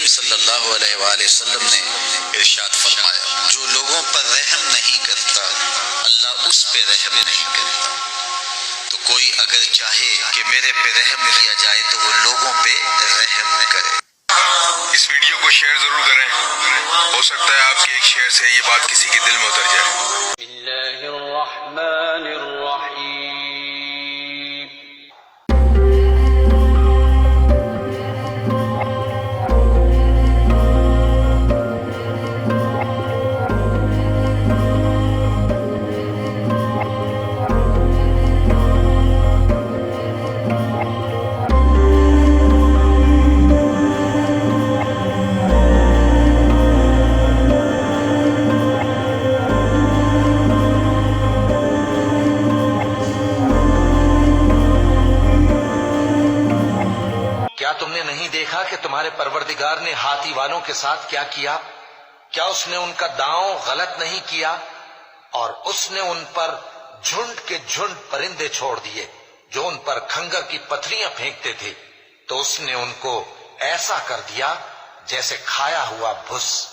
صلی اللہ علیہ وآلہ وسلم نے ارشاد فرمایا، جو لوگوں پر رحم نہیں کرتا اللہ اس پہ رحم نہیں کرتا۔ تو کوئی اگر چاہے کہ میرے پہ رحم کیا جائے تو وہ لوگوں پہ رحم کرے۔ اس ویڈیو کو شیئر ضرور کریں، ہو سکتا ہے آپ کے ایک شیئر سے یہ بات کسی کے دل میں اتر جائے۔ بسم اللہ الرحمن الرحیم۔ کیا تم نے نہیں دیکھا کہ تمہارے پروردگار نے ہاتھی والوں کے ساتھ کیا کیا؟ کیا اس نے ان کا داؤں غلط نہیں کیا؟ اور اس نے ان پر جھنڈ کے جھنڈ پرندے چھوڑ دیے جو ان پر کھنگر کی پتھریاں پھینکتے تھے، تو اس نے ان کو ایسا کر دیا جیسے کھایا ہوا بھس۔